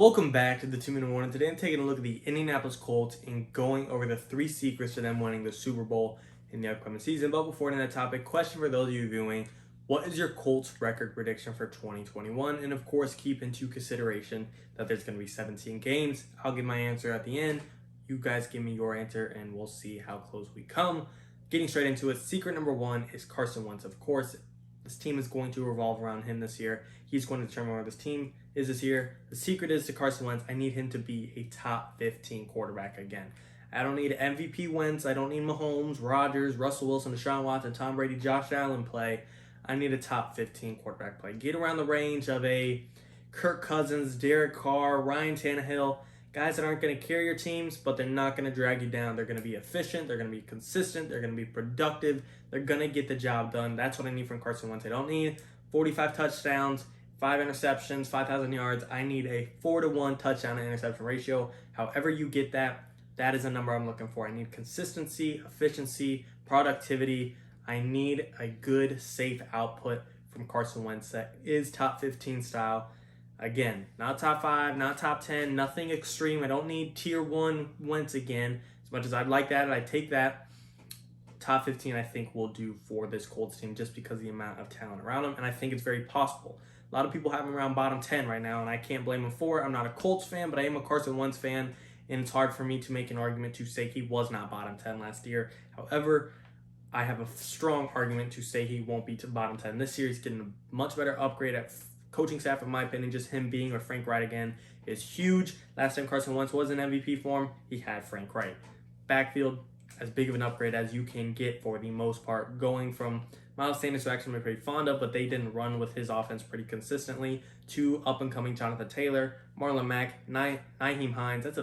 Welcome back to the 2-Minute Warning. Today I'm taking a look at the Indianapolis Colts and going over the 3 secrets to them winning the Super Bowl in the upcoming season. But before that topic, question for those of you viewing: what is your Colts record prediction for 2021? And of course, keep into consideration that there's going to be 17 games. I'll give my answer at the end. You guys give me your answer and we'll see how close we come. Getting straight into it, secret number 1 is Carson Wentz. Of course, this team is going to revolve around him this year. He's going to determine where this team is this year. The secret is to Carson Wentz. I need him to be a top 15 quarterback again. I don't need MVP Wentz. I don't need Mahomes, Rodgers, Russell Wilson, Deshaun Watson, Tom Brady, Josh Allen play. I need a top 15 quarterback play. Get around the range of a Kirk Cousins, Derek Carr, Ryan Tannehill. Guys that aren't going to carry your teams, but they're not going to drag you down. They're going to be efficient. They're going to be consistent. They're going to be productive. They're going to get the job done. That's what I need from Carson Wentz. I don't need 45 touchdowns, 5 interceptions, 5,000 yards. I need a 4-to-1 touchdown to interception ratio. However you get that, that is a number I'm looking for. I need consistency, efficiency, productivity. I need a good, safe output from Carson Wentz that is top 15 style. Again, not top 5, not top 10, nothing extreme. I don't need tier 1 Wentz again. As much as I'd like that, I'd take that. Top 15, I think, will do for this Colts team just because of the amount of talent around them, and I think it's very possible. A lot of people have him around bottom 10 right now, and I can't blame them for it. I'm not a Colts fan, but I am a Carson Wentz fan, and it's hard for me to make an argument to say he was not bottom 10 last year. However, I have a strong argument to say he won't be to bottom 10 this year. He's getting a much better upgrade at coaching staff, in my opinion. Just him being with Frank Wright again is huge. Last time Carson Wentz was in MVP form, he had Frank Wright. Backfield, as big of an upgrade as you can get for the most part. Going from Miles Sanders, who actually I'm pretty fond of, but they didn't run with his offense pretty consistently, to up-and-coming Jonathan Taylor, Marlon Mack, Nyheim Hines. That's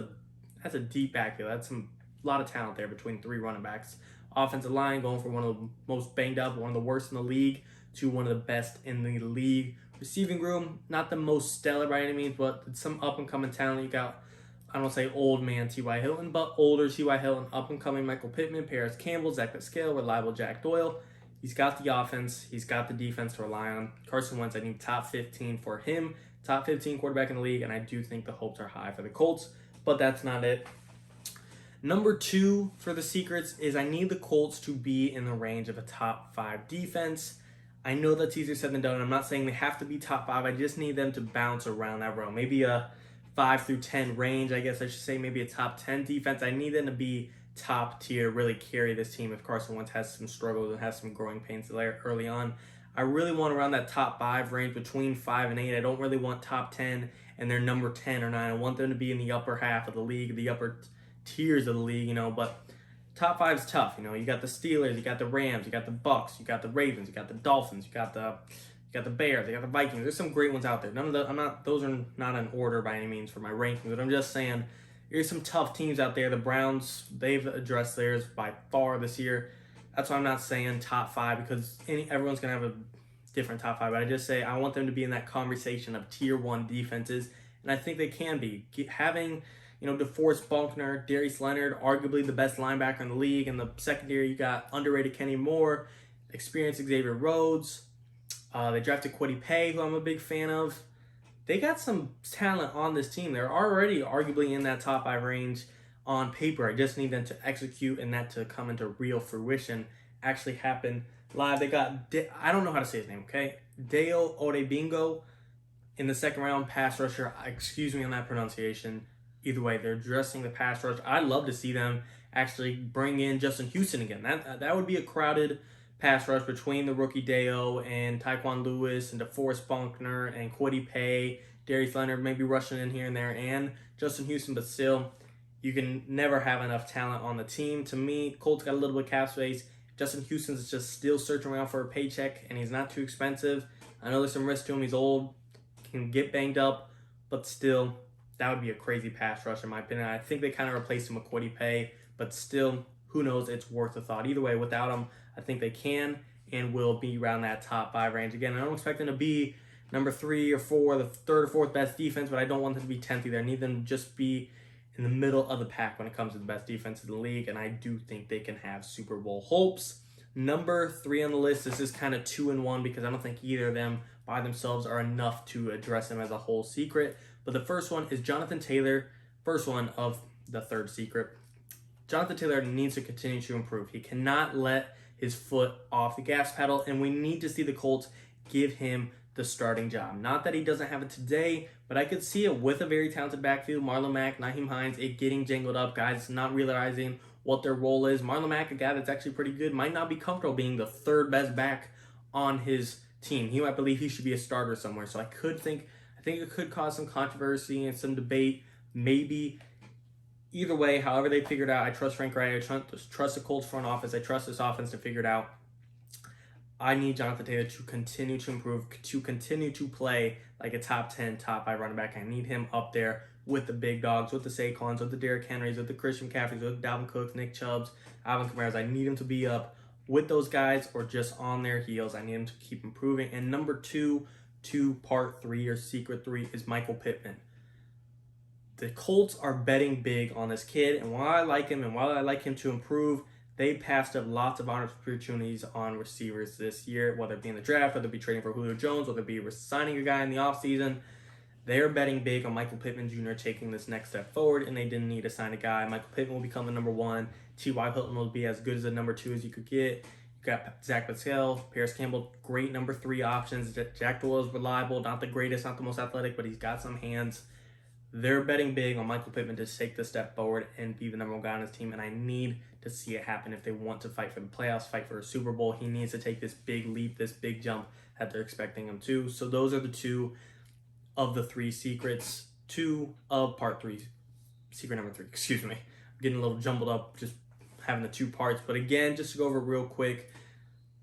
a deep backfield. That's a lot of talent there between 3 running backs. Offensive line going from one of the most banged up, one of the worst in the league, to one of the best in the league. Receiving room, not the most stellar by any means, but some up-and-coming talent. You got, I don't want to say old man T.Y. Hilton, but older T.Y. Hilton, up-and-coming Michael Pitman, Paris Campbell, Zach Pascal, reliable Jack Doyle. He's got the offense. He's got the defense to rely on. Carson Wentz, I need top 15 for him. Top 15 quarterback in the league, and I do think the hopes are high for the Colts, but that's not it. Number 2 for the secrets is I need the Colts to be in the range of a top 5 defense. I know that's easier said than done. I'm not saying they have to be top 5. I just need them to bounce around that realm. Maybe a 5 through 10 range, I guess I should say. Maybe a top 10 defense. I need them to be top tier, really carry this team if Carson Wentz has some struggles and has some growing pains there early on. I really want around that top 5 range, between 5 and 8. I don't really want top 10 and they're number 10 or 9. I want them to be in the upper half of the league, the upper tiers of the league, but top 5 is tough. You got the Steelers, you got the Rams, you got the Bucks, you got the Ravens, you got the Dolphins, you got the Bears, you got the Vikings. There's some great ones out there. Those are not in order by any means for my rankings, but I'm just saying there's some tough teams out there. The Browns, they've addressed theirs by far this year. That's why I'm not saying top 5, because everyone's gonna have a different top 5. But I just say I want them to be in that conversation of tier 1 defenses, and I think they can be. Having DeForest Buckner, Darius Leonard, arguably the best linebacker in the league. In the secondary, you got underrated Kenny Moore, experienced Xavier Rhodes. They drafted Kwity Paye, who I'm a big fan of. They got some talent on this team. They're already arguably in that top 5 range on paper. I just need them to execute and that to come into real fruition, actually happen live. They got, I don't know how to say his name, okay? Dale Odebingo in the second round, pass rusher. Excuse me on that pronunciation. Either way, they're addressing the pass rush. I'd love to see them actually bring in Justin Houston again. That would be a crowded pass rush between the rookie Deo and Tyquan Lewis and DeForest Buckner and Kwity Paye, Darius Leonard maybe rushing in here and there, and Justin Houston. But still, you can never have enough talent on the team. To me, Colts got a little bit of cap space. Justin Houston's just still searching around for a paycheck, and he's not too expensive. I know there's some risk to him. He's old, can get banged up, but still, that would be a crazy pass rush in my opinion. I think they kind of replaced him with Kwity Paye, but still, who knows? It's worth a thought. Either way, without him, I think they can and will be around that top 5 range. Again, I don't expect them to be number 3 or 4, the 3rd or 4th best defense, but I don't want them to be 10th either. I need them to just be in the middle of the pack when it comes to the best defense in the league, and I do think they can have Super Bowl hopes. Number 3 on the list, this is kind of 2 and 1 because I don't think either of them by themselves are enough to address them as a whole secret. But the first one is Jonathan Taylor, first one of the third secret. Jonathan Taylor needs to continue to improve. He cannot let his foot off the gas pedal, and we need to see the Colts give him the starting job. Not that he doesn't have it today, but I could see it with a very talented backfield. Marlon Mack, Nyheim Hines, it getting jangled up, guys not realizing what their role is. Marlon Mack, a guy that's actually pretty good, might not be comfortable being the third best back on his team. He might believe he should be a starter somewhere. So I think it could cause some controversy and some debate. Maybe either way, however they figure it out, I trust Frank Reich. I trust the Colts front office. I trust this offense to figure it out. I need Jonathan Taylor to continue to improve, to continue to play like a top 10, top 5 running back. I need him up there with the big dogs, with the Saquons, with the Derrick Henrys, with the Christian McCaffreys, with Dalvin Cooks, Nick Chubbs, Alvin Kamara's. I need him to be up with those guys or just on their heels. I need him to keep improving. And number two, part 3 or secret 3 is Michael Pitman. The Colts are betting big on this kid, and while I like him and while I like him to improve, they passed up lots of opportunities on receivers this year, whether it be in the draft, whether it be trading for Julio Jones, whether it be signing a guy in the offseason. They're betting big on Michael Pittman Jr. taking this next step forward, and they didn't need to sign a guy. Michael Pittman will become the number 1. T.Y. Hilton will be as good as a number 2 as you could get. You got Zach Pascal, Paris Campbell, great number 3 options. Jack Doyle is reliable, not the greatest, not the most athletic, but he's got some hands. They're betting big on Michael Pittman to take the step forward and be the number 1 guy on his team, and I need to see it happen if they want to fight for the playoffs, fight for a Super Bowl. He needs to take this big leap, this big jump that they're expecting him to. So those are the 2 of the 3 secrets, 2 of part 3, secret number 3, excuse me. I'm getting a little jumbled up just having the 2 parts, but again, just to go over real quick,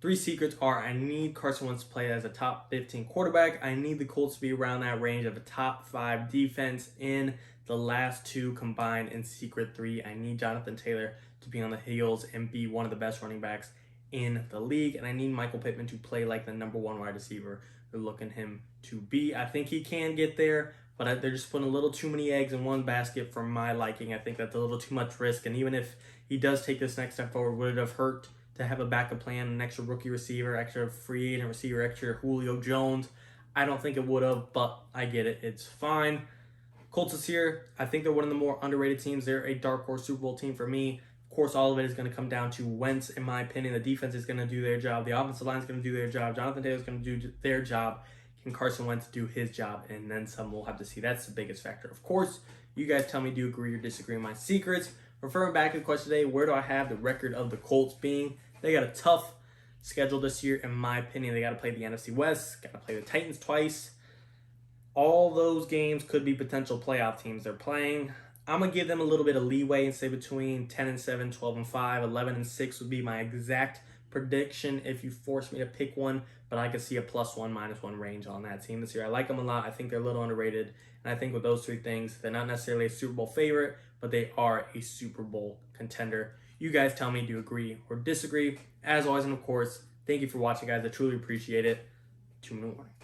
3 secrets are: I need Carson Wentz to play as a top 15 quarterback. I need the Colts to be around that range of a top 5 defense. In the last 2 combined in secret 3, I need Jonathan Taylor to be on the heels and be one of the best running backs in the league. And I need Michael Pittman to play like the number 1 wide receiver they're looking him to be. I think he can get there, but they're just putting a little too many eggs in one basket for my liking. I think that's a little too much risk. And even if he does take this next step forward, would it have hurt to have a backup plan, an extra rookie receiver, extra free agent receiver, extra Julio Jones? I don't think it would have, but I get it. It's fine. Colts is here. I think they're one of the more underrated teams. They're a dark horse Super Bowl team for me. Of course, all of it is going to come down to Wentz, in my opinion. The defense is going to do their job. The offensive line is going to do their job. Jonathan Taylor is going to do their job. Can Carson Wentz do his job? And then some. We'll have to see. That's the biggest factor. Of course, you guys tell me, do you agree or disagree with my secrets? Referring back to the question today, where do I have the record of the Colts being? They got a tough schedule this year, in my opinion. They got to play the NFC West, got to play the Titans twice. All those games could be potential playoff teams they're playing. I'm going to give them a little bit of leeway and say between 10-7, 12-5, 11-6 would be my exact prediction if you force me to pick one, but I could see a +1, -1 range on that team this year. I like them a lot. I think they're a little underrated, and I think with those 3 things, they're not necessarily a Super Bowl favorite, but they are a Super Bowl contender. You guys tell me, do you agree or disagree? As always, and of course, thank you for watching, guys. I truly appreciate it. 2 minute warning.